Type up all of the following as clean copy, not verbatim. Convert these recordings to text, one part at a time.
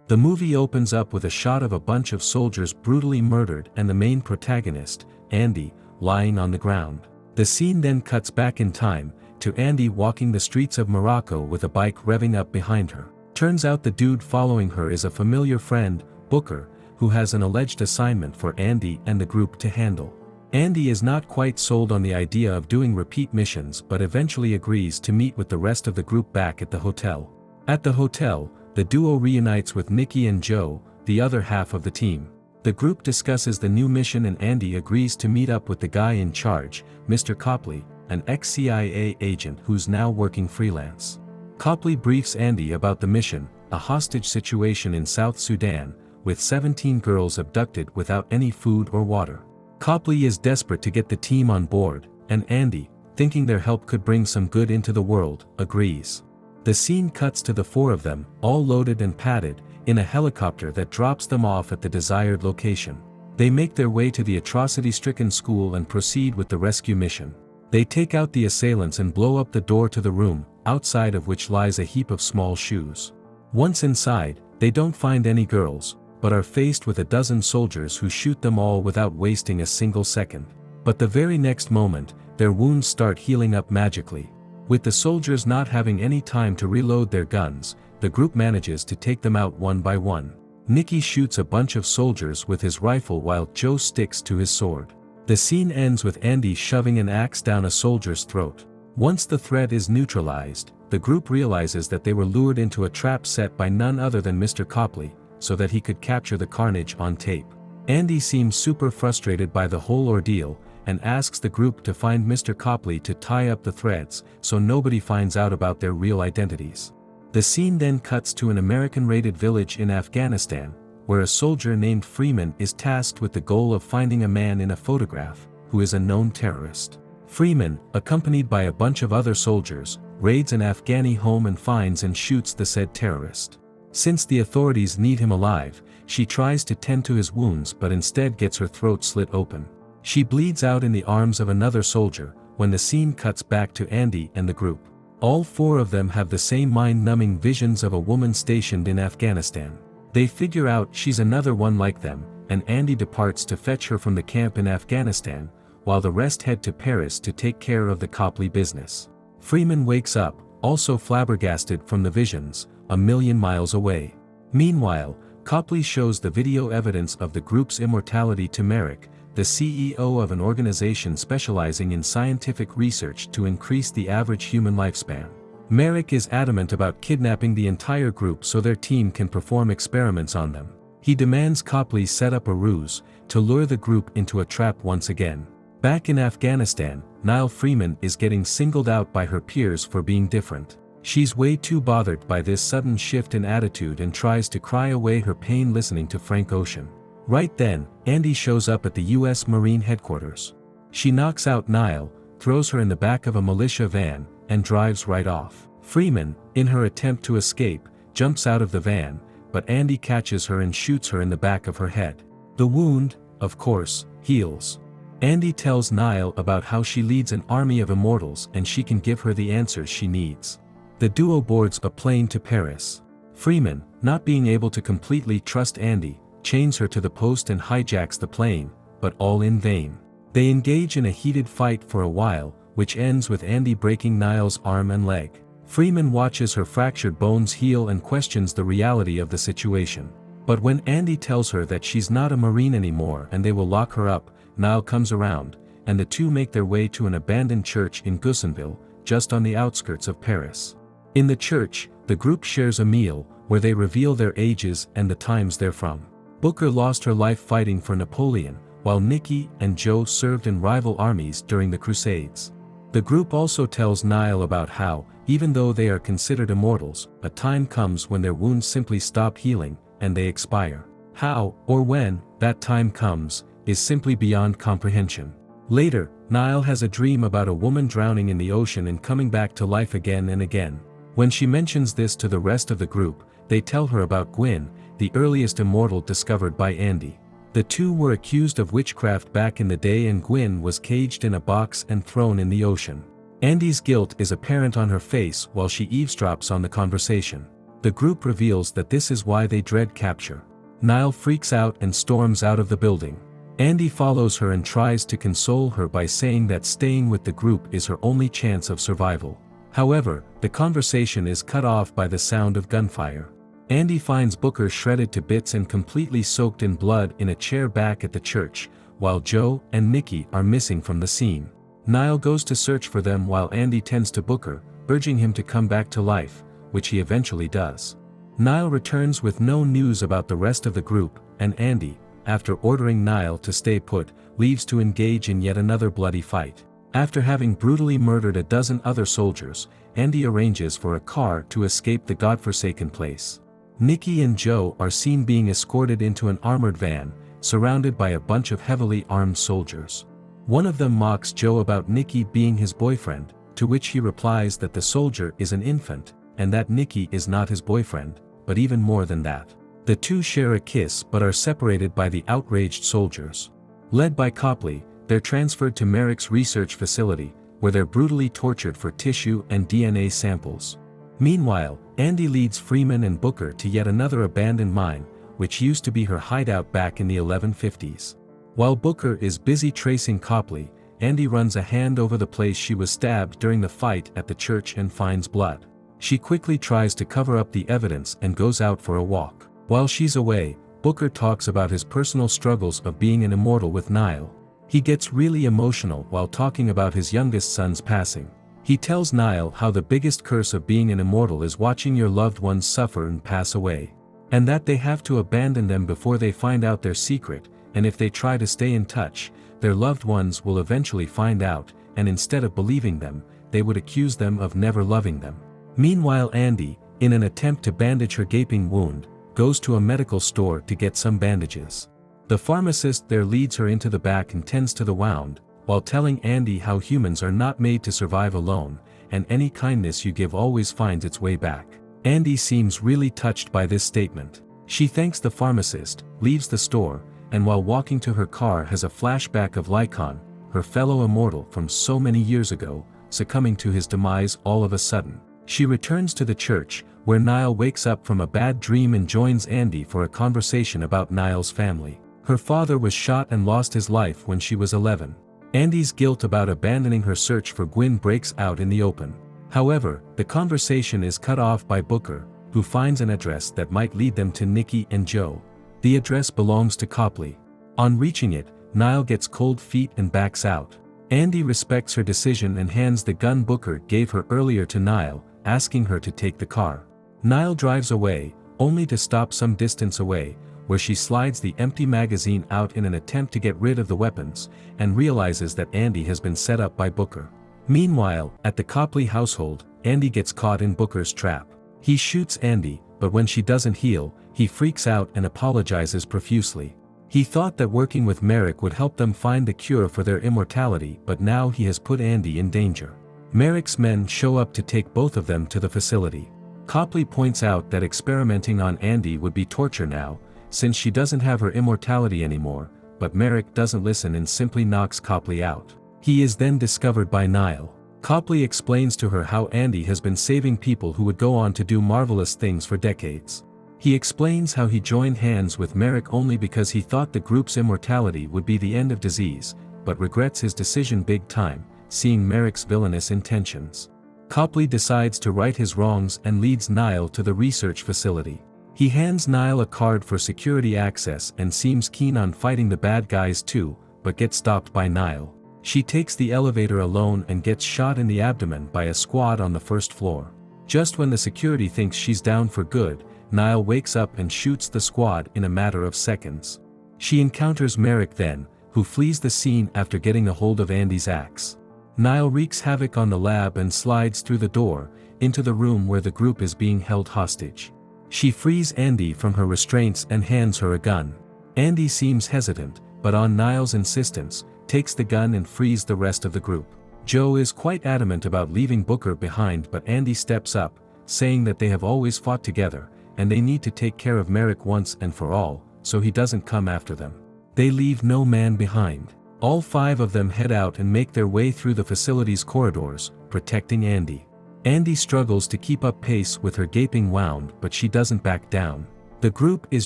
The movie opens up with a shot of a bunch of soldiers brutally murdered and the main protagonist, Andy, lying on the ground. The scene then cuts back in time, to Andy walking the streets of Morocco with a bike revving up behind her. Turns out the dude following her is a familiar friend, Booker, who has an alleged assignment for Andy and the group to handle. Andy is not quite sold on the idea of doing repeat missions but eventually agrees to meet with the rest of the group back at the hotel. At the hotel, the duo reunites with Nikki and Joe, the other half of the team. The group discusses the new mission and Andy agrees to meet up with the guy in charge, Mr. Copley, an ex-CIA agent who's now working freelance. Copley briefs Andy about the mission, a hostage situation in South Sudan, with 17 girls abducted without any food or water. Copley is desperate to get the team on board, and Andy, thinking their help could bring some good into the world, agrees. The scene cuts to the four of them, all loaded and padded, in a helicopter that drops them off at the desired location. They make their way to the atrocity-stricken school and proceed with the rescue mission. They take out the assailants and blow up the door to the room, outside of which lies a heap of small shoes. Once inside, they don't find any girls, but are faced with a dozen soldiers who shoot them all without wasting a single second. But the very next moment, their wounds start healing up magically. With the soldiers not having any time to reload their guns, the group manages to take them out one by one. Nicky shoots a bunch of soldiers with his rifle while Joe sticks to his sword. The scene ends with Andy shoving an axe down a soldier's throat. Once the threat is neutralized, the group realizes that they were lured into a trap set by none other than Mr. Copley, so that he could capture the carnage on tape. Andy seems super frustrated by the whole ordeal, and asks the group to find Mr. Copley to tie up the threads, so nobody finds out about their real identities. The scene then cuts to an American-raided village in Afghanistan, where a soldier named Freeman is tasked with the goal of finding a man in a photograph, who is a known terrorist. Freeman, accompanied by a bunch of other soldiers, raids an Afghani home and finds and shoots the said terrorist. Since the authorities need him alive, she tries to tend to his wounds but instead gets her throat slit open. She bleeds out in the arms of another soldier, when the scene cuts back to Andy and the group. All four of them have the same mind-numbing visions of a woman stationed in Afghanistan. They figure out she's another one like them, and Andy departs to fetch her from the camp in Afghanistan, while the rest head to Paris to take care of the Copley business. Freeman wakes up, also flabbergasted from the visions, a million miles away. Meanwhile, Copley shows the video evidence of the group's immortality to Merrick, the CEO of an organization specializing in scientific research to increase the average human lifespan. Merrick is adamant about kidnapping the entire group so their team can perform experiments on them. He demands Copley set up a ruse, to lure the group into a trap once again. Back in Afghanistan, Niall Freeman is getting singled out by her peers for being different. She's way too bothered by this sudden shift in attitude and tries to cry away her pain listening to Frank Ocean. Right then, Andy shows up at the US Marine headquarters. She knocks out Niall, throws her in the back of a militia van, and drives right off. Freeman, in her attempt to escape, jumps out of the van, but Andy catches her and shoots her in the back of her head. The wound, of course, heals. Andy tells Niall about how she leads an army of immortals and she can give her the answers she needs. The duo boards a plane to Paris. Freeman, not being able to completely trust Andy, chains her to the post and hijacks the plane, but all in vain. They engage in a heated fight for a while, which ends with Andy breaking Niall's arm and leg. Freeman watches her fractured bones heal and questions the reality of the situation. But when Andy tells her that she's not a Marine anymore and they will lock her up, Niall comes around, and the two make their way to an abandoned church in Goussainville, just on the outskirts of Paris. In the church, the group shares a meal, where they reveal their ages and the times they're from. Booker lost her life fighting for Napoleon, while Nikki and Joe served in rival armies during the Crusades. The group also tells Niall about how, even though they are considered immortals, a time comes when their wounds simply stop healing, and they expire. How, or when, that time comes, is simply beyond comprehension. Later, Niall has a dream about a woman drowning in the ocean and coming back to life again and again. When she mentions this to the rest of the group, they tell her about Gwyn, the earliest immortal discovered by Andy. The two were accused of witchcraft back in the day and Gwyn was caged in a box and thrown in the ocean. Andy's guilt is apparent on her face while she eavesdrops on the conversation. The group reveals that this is why they dread capture. Niall freaks out and storms out of the building. Andy follows her and tries to console her by saying that staying with the group is her only chance of survival. However, the conversation is cut off by the sound of gunfire. Andy finds Booker shredded to bits and completely soaked in blood in a chair back at the church, while Joe and Nikki are missing from the scene. Niall goes to search for them while Andy tends to Booker, urging him to come back to life, which he eventually does. Niall returns with no news about the rest of the group, and Andy, after ordering Niall to stay put, leaves to engage in yet another bloody fight. After having brutally murdered a dozen other soldiers, Andy arranges for a car to escape the godforsaken place. Nikki and Joe are seen being escorted into an armored van, surrounded by a bunch of heavily armed soldiers. One of them mocks Joe about Nikki being his boyfriend, to which he replies that the soldier is an infant, and that Nikki is not his boyfriend, but even more than that. The two share a kiss but are separated by the outraged soldiers. Led by Copley, they're transferred to Merrick's research facility, where they're brutally tortured for tissue and DNA samples. Meanwhile, Andy leads Freeman and Booker to yet another abandoned mine, which used to be her hideout back in the 1150s. While Booker is busy tracing Copley, Andy runs a hand over the place she was stabbed during the fight at the church and finds blood. She quickly tries to cover up the evidence and goes out for a walk. While she's away, Booker talks about his personal struggles of being an immortal with Niall. He gets really emotional while talking about his youngest son's passing. He tells Niall how the biggest curse of being an immortal is watching your loved ones suffer and pass away, and that they have to abandon them before they find out their secret, and if they try to stay in touch, their loved ones will eventually find out, and instead of believing them, they would accuse them of never loving them. Meanwhile, Andy, in an attempt to bandage her gaping wound, goes to a medical store to get some bandages. The pharmacist there leads her into the back and tends to the wound, while telling Andy how humans are not made to survive alone, and any kindness you give always finds its way back. Andy seems really touched by this statement. She thanks the pharmacist, leaves the store, and while walking to her car has a flashback of Lycon, her fellow immortal from so many years ago, succumbing to his demise all of a sudden. She returns to the church, where Niall wakes up from a bad dream and joins Andy for a conversation about Niall's family. Her father was shot and lost his life when she was 11. Andy's guilt about abandoning her search for Gwyn breaks out in the open. However, the conversation is cut off by Booker, who finds an address that might lead them to Nikki and Joe. The address belongs to Copley. On reaching it, Niall gets cold feet and backs out. Andy respects her decision and hands the gun Booker gave her earlier to Niall, asking her to take the car. Niall drives away, only to stop some distance away, where she slides the empty magazine out in an attempt to get rid of the weapons, and realizes that Andy has been set up by Booker. Meanwhile, at the Copley household, Andy gets caught in Booker's trap. He shoots Andy, but when she doesn't heal, he freaks out and apologizes profusely. He thought that working with Merrick would help them find the cure for their immortality, but now he has put Andy in danger. Merrick's men show up to take both of them to the facility. Copley points out that experimenting on Andy would be torture now, since she doesn't have her immortality anymore, but Merrick doesn't listen and simply knocks Copley out. He is then discovered by Niall. Copley explains to her how Andy has been saving people who would go on to do marvelous things for decades. He explains how he joined hands with Merrick only because he thought the group's immortality would be the end of disease, but regrets his decision big time, seeing Merrick's villainous intentions. Copley decides to right his wrongs and leads Niall to the research facility. He hands Niall a card for security access and seems keen on fighting the bad guys too, but gets stopped by Niall. She takes the elevator alone and gets shot in the abdomen by a squad on the first floor. Just when the security thinks she's down for good, Niall wakes up and shoots the squad in a matter of seconds. She encounters Merrick then, who flees the scene after getting a hold of Andy's axe. Niall wreaks havoc on the lab and slides through the door, into the room where the group is being held hostage. She frees Andy from her restraints and hands her a gun. Andy seems hesitant, but on Niall's insistence, takes the gun and frees the rest of the group. Joe is quite adamant about leaving Booker behind, but Andy steps up, saying that they have always fought together, and they need to take care of Merrick once and for all, so he doesn't come after them. They leave no man behind. All five of them head out and make their way through the facility's corridors, protecting Andy. Andy struggles to keep up pace with her gaping wound, but she doesn't back down. The group is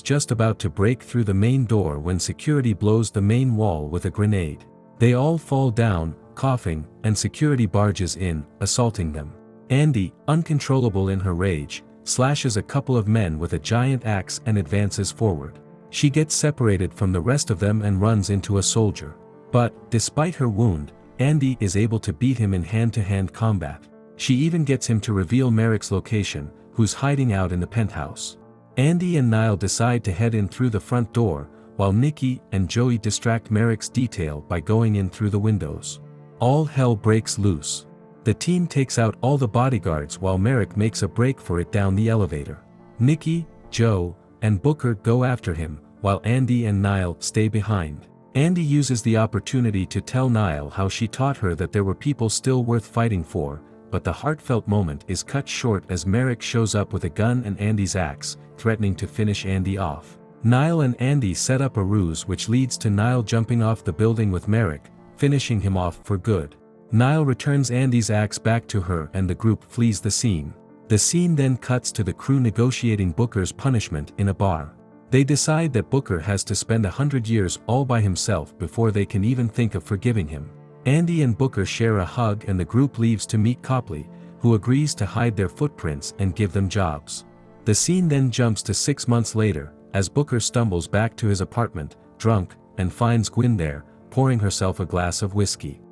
just about to break through the main door when security blows the main wall with a grenade. They all fall down, coughing, and security barges in, assaulting them. Andy, uncontrollable in her rage, slashes a couple of men with a giant axe and advances forward. She gets separated from the rest of them and runs into a soldier. But, despite her wound, Andy is able to beat him in hand-to-hand combat. She even gets him to reveal Merrick's location, who's hiding out in the penthouse. Andy and Niall decide to head in through the front door, while Nikki and Joey distract Merrick's detail by going in through the windows. All hell breaks loose. The team takes out all the bodyguards while Merrick makes a break for it down the elevator. Nikki, Joe, and Booker go after him, while Andy and Niall stay behind. Andy uses the opportunity to tell Niall how she taught her that there were people still worth fighting for, but the heartfelt moment is cut short as Merrick shows up with a gun and Andy's axe, threatening to finish Andy off. Niall and Andy set up a ruse which leads to Niall jumping off the building with Merrick, finishing him off for good. Niall returns Andy's axe back to her and the group flees the scene. The scene then cuts to the crew negotiating Booker's punishment in a bar. They decide that Booker has to spend 100 years all by himself before they can even think of forgiving him. Andy and Booker share a hug and the group leaves to meet Copley, who agrees to hide their footprints and give them jobs. The scene then jumps to 6 months later, as Booker stumbles back to his apartment, drunk, and finds Gwyn there, pouring herself a glass of whiskey.